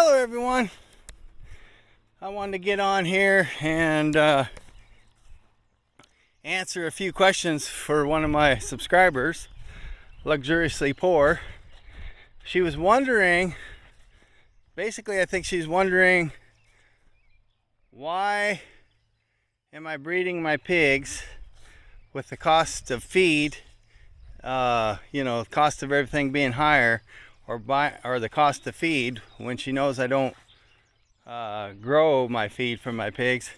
Hello everyone. I wanted to get on here and answer a few questions for one of my subscribers, Luxuriously Poor. She was wondering, basically I think she's wondering, why am I breeding my pigs with the cost of feed, cost of everything being higher, or the cost of feed, when she knows I don't grow my feed from my pigs,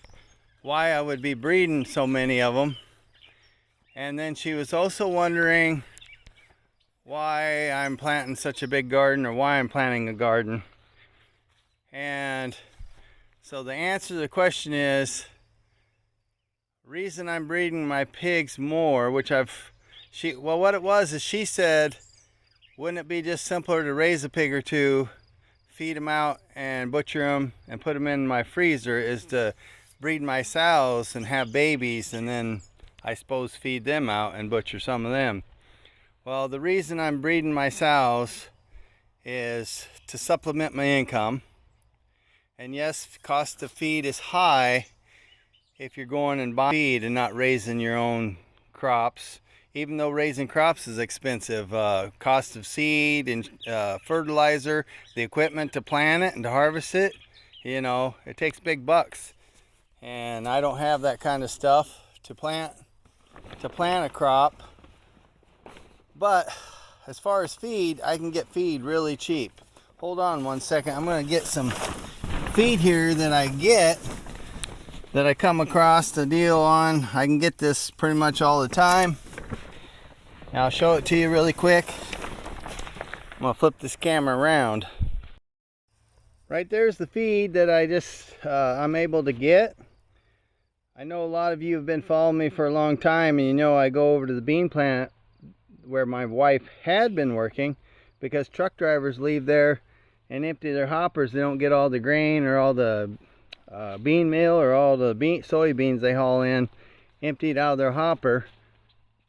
why I would be breeding so many of them. And then she was also wondering why I'm planting such a big garden, or why I'm planting a garden. And so the answer to the question is, reason I'm breeding my pigs more, what it was is, she said, wouldn't it be just simpler to raise a pig or two, feed them out and butcher them and put them in my freezer, is to breed my sows and have babies and then I suppose feed them out and butcher some of them. Well, the reason I'm breeding my sows is to supplement my income. And yes, cost of feed is high if you're going and buying feed and not raising your own crops. Even though raising crops is expensive, cost of seed and fertilizer, the equipment to plant it and to harvest it, it takes big bucks. And I don't have that kind of stuff to plant a crop. But as far as feed, I can get feed really cheap. Hold on one second. I'm going to get some feed here that I come across the deal on. I can get this pretty much all the time. Now I'll show it to you really quick. I'm going to flip this camera around. Right there's the feed that I'm able to get. I know a lot of you have been following me for a long time, and you know I go over to the bean plant where my wife had been working, because truck drivers leave there and empty their hoppers. They don't get all the grain or all the bean meal or all the soybeans they haul in emptied out of their hopper,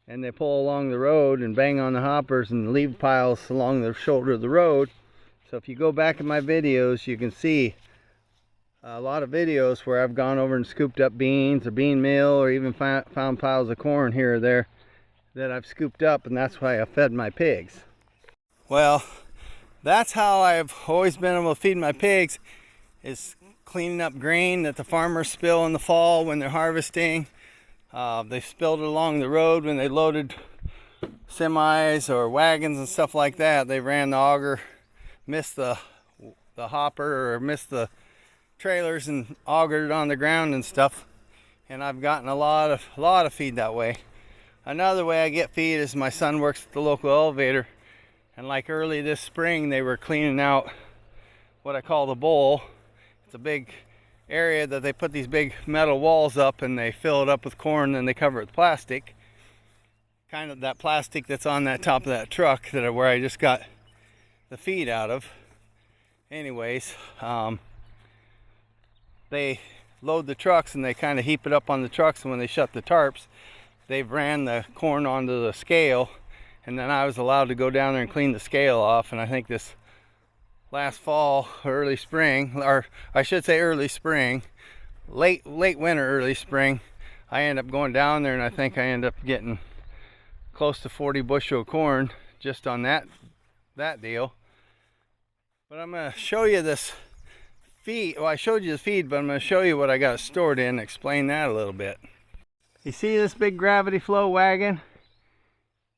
and they pull along the road and bang on the hoppers and leave piles along the shoulder of the road. So if you go back in my videos, you can see a lot of videos where I've gone over and scooped up beans or bean meal, or even found piles of corn here or there that I've scooped up, and that's why I fed my pigs. Well, that's how I've always been able to feed my pigs, is cleaning up grain that the farmers spill in the fall when they're harvesting. They spilled it along the road when they loaded semis or wagons and stuff like that. They ran the auger, missed the hopper, or missed the trailers and augered it on the ground and stuff. And I've gotten a lot of feed that way. Another way I get feed is my son works at the local elevator, and like early this spring they were cleaning out what I call the bowl. It's a big area that they put these big metal walls up, and they fill it up with corn and they cover it with plastic, kind of that plastic that's on that top of that truck where I just got the feed out of. Anyways, they load the trucks and they kind of heap it up on the trucks, and when they shut the tarps, they've ran the corn onto the scale, and then I was allowed to go down there and clean the scale off. And I think this last fall, early spring, or I should say early spring, late winter, early spring, I ended up going down there, and I think I ended up getting close to 40 bushel of corn just on that deal. But I'm going to show you this feed. Well, I showed you the feed, but I'm going to show you what I got stored in and explain that a little bit. You see this big gravity flow wagon?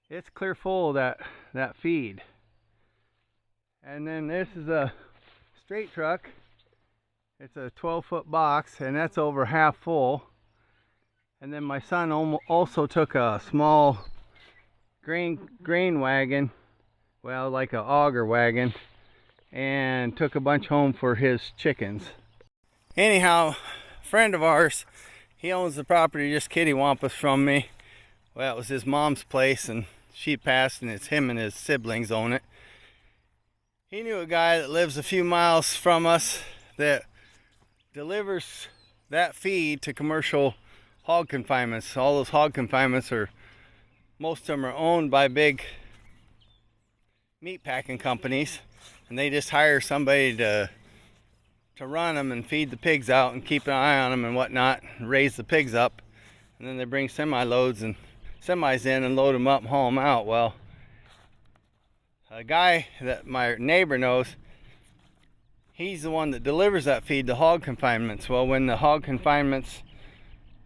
It's clear full of that feed. And then this is a straight truck. It's a 12-foot box, and that's over half full. And then my son also took a small grain wagon, well, like an auger wagon, and took a bunch home for his chickens. Anyhow, a friend of ours, he owns the property just kittywampus from me. Well, it was his mom's place, and she passed, and it's him and his siblings own it. He knew a guy that lives a few miles from us that delivers that feed to commercial hog confinements. All those hog confinements most of them are owned by big meat packing companies, and they just hire somebody to to run them and feed the pigs out and keep an eye on them and whatnot, and raise the pigs up. And then they bring semis in and load them up and haul them out. Well, a guy that my neighbor knows, he's the one that delivers that feed to hog confinements. Well, when the hog confinements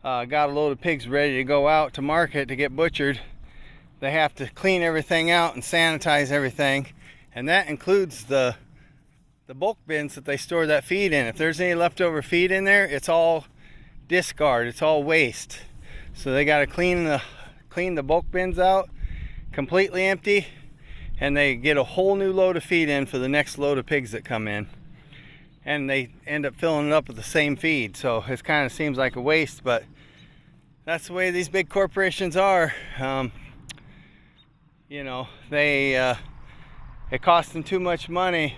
got a load of pigs ready to go out to market to get butchered, they have to clean everything out and sanitize everything, and that includes the bulk bins that they store that feed in. If there's any leftover feed in there, it's all discard, it's all waste. So they got to clean the bulk bins out completely empty, and they get a whole new load of feed in for the next load of pigs that come in, and they end up filling it up with the same feed. So it kind of seems like a waste, but that's the way these big corporations are. You know, it costs them too much money.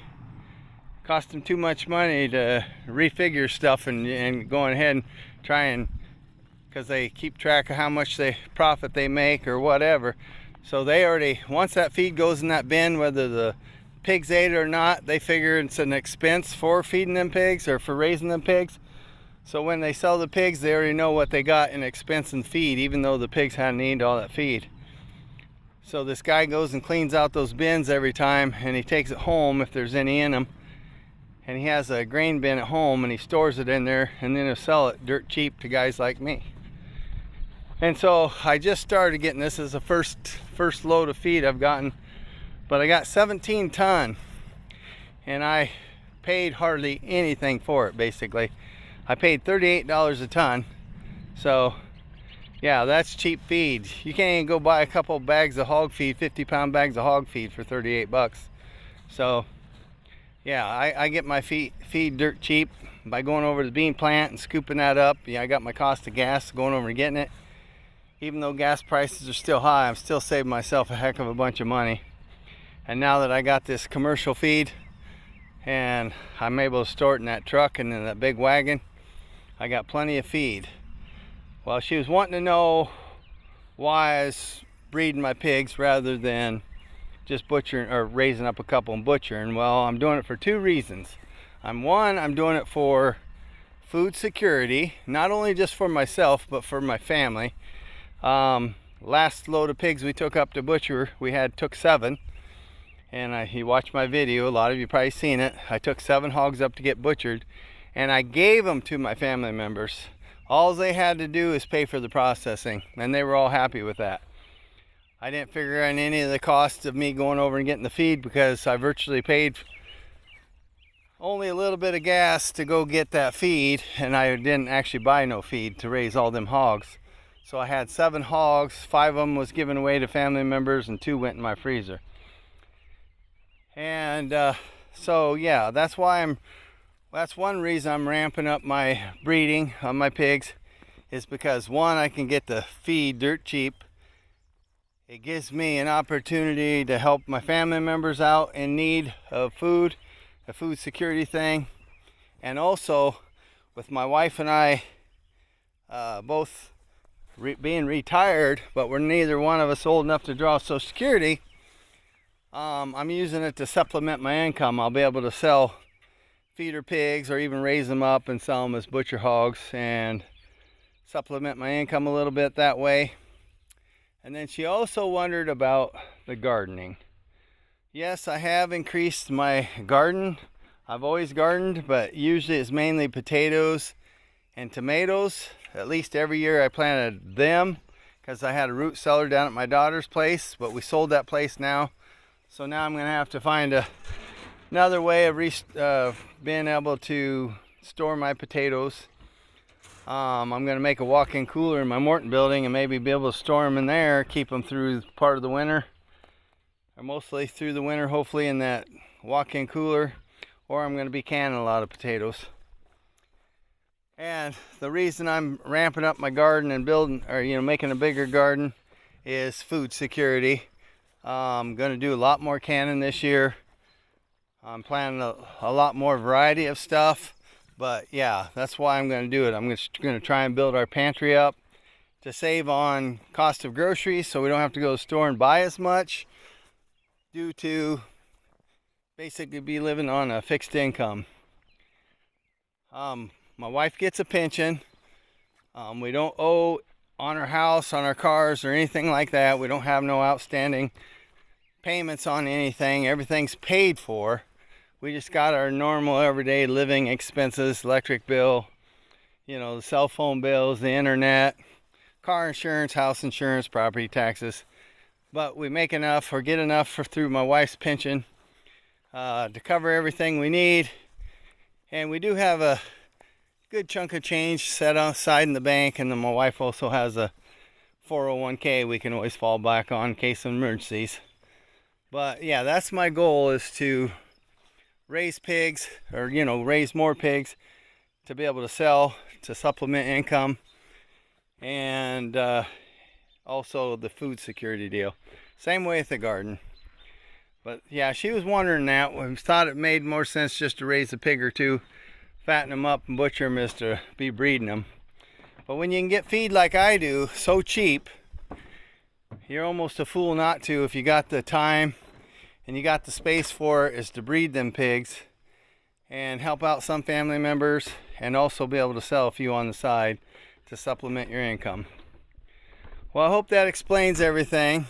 To refigure stuff and going ahead and try and, because they keep track of how much profit they make or whatever. So they already, once that feed goes in that bin, whether the pigs ate it or not, they figure it's an expense for feeding them pigs or for raising them pigs. So when they sell the pigs, they already know what they got in expense and feed, even though the pigs hadn't eaten all that feed. So this guy goes and cleans out those bins every time, and he takes it home if there's any in them. And he has a grain bin at home, and he stores it in there, and then he'll sell it dirt cheap to guys like me. And so I just started getting this as the first load of feed I've gotten, but I got 17 ton, and I paid hardly anything for it. Basically, I paid $38 a ton. So yeah, that's cheap feed. You can't even go buy a couple bags of hog feed, 50-pound bags of hog feed for 38 bucks. So yeah, I get my feed dirt cheap by going over to the bean plant and scooping that up. Yeah, I got my cost of gas going over and getting it. Even though gas prices are still high, I'm still saving myself a heck of a bunch of money. And now that I got this commercial feed and I'm able to store it in that truck and in that big wagon, I got plenty of feed. Well, she was wanting to know why I was breeding my pigs rather than just butchering or raising up a couple and butchering. Well, I'm doing it for two reasons. I'm doing it for food security, not only just for myself, but for my family. Last load of pigs we took up to butcher, took 7. And he watched my video, a lot of you probably seen it. I took 7 hogs up to get butchered, and I gave them to my family members. All they had to do is pay for the processing, and they were all happy with that. I didn't figure in any of the costs of me going over and getting the feed, because I virtually paid only a little bit of gas to go get that feed, and I didn't actually buy no feed to raise all them hogs. So I had 7 hogs, 5 of them was given away to family members, and 2 went in my freezer. And so yeah, that's one reason I'm ramping up my breeding on my pigs, is because one, I can get the feed dirt cheap. It gives me an opportunity to help my family members out in need of food, a food security thing. And also, with my wife and I both being retired, but we're neither one of us old enough to draw Social Security, I'm using it to supplement my income. I'll be able to sell feeder pigs or even raise them up and sell them as butcher hogs and supplement my income a little bit that way. And then she also wondered about the gardening. Yes, I have increased my garden. I've always gardened, but usually it's mainly potatoes and tomatoes. At least every year I planted them, because I had a root cellar down at my daughter's place, but we sold that place now. So now I'm going to have to find another way of being able to store my potatoes. I'm going to make a walk-in cooler in my Morton building and maybe be able to store them in there, keep them through part of the winter, or mostly through the winter, hopefully, in that walk-in cooler. Or I'm going to be canning a lot of potatoes. And the reason I'm ramping up my garden and building, or making a bigger garden, is food security. I'm going to do a lot more canning this year. I'm planning a lot more variety of stuff. But yeah, that's why I'm going to do it. I'm just going to try and build our pantry up to save on cost of groceries, so we don't have to go to the store and buy as much, due to basically be living on a fixed income. My wife gets a pension. We don't owe on our house, on our cars, or anything like that. We don't have no outstanding payments on anything. Everything's paid for. We just got our normal everyday living expenses, electric bill, you know, the cell phone bills, the internet, car insurance, house insurance, property taxes. But we make enough or get enough through my wife's pension to cover everything we need. And we do have a good chunk of change set aside in the bank, and then my wife also has a 401k we can always fall back on in case of emergencies. But yeah, that's my goal, is to raise pigs, or raise more pigs to be able to sell to supplement income, and also the food security deal. Same way with the garden. But yeah, she was wondering that. We thought it made more sense just to raise a pig or two, fatten them up and butcher them, as to be breeding them. But when you can get feed like I do so cheap, you're almost a fool not to, if you got the time and you got the space for it, is to breed them pigs and help out some family members, and also be able to sell a few on the side to supplement your income. Well, I hope that explains everything.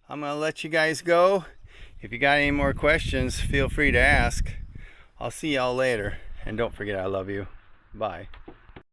I'm going to let you guys go. If you got any more questions, feel free to ask. I'll see y'all later. And don't forget, I love you. Bye.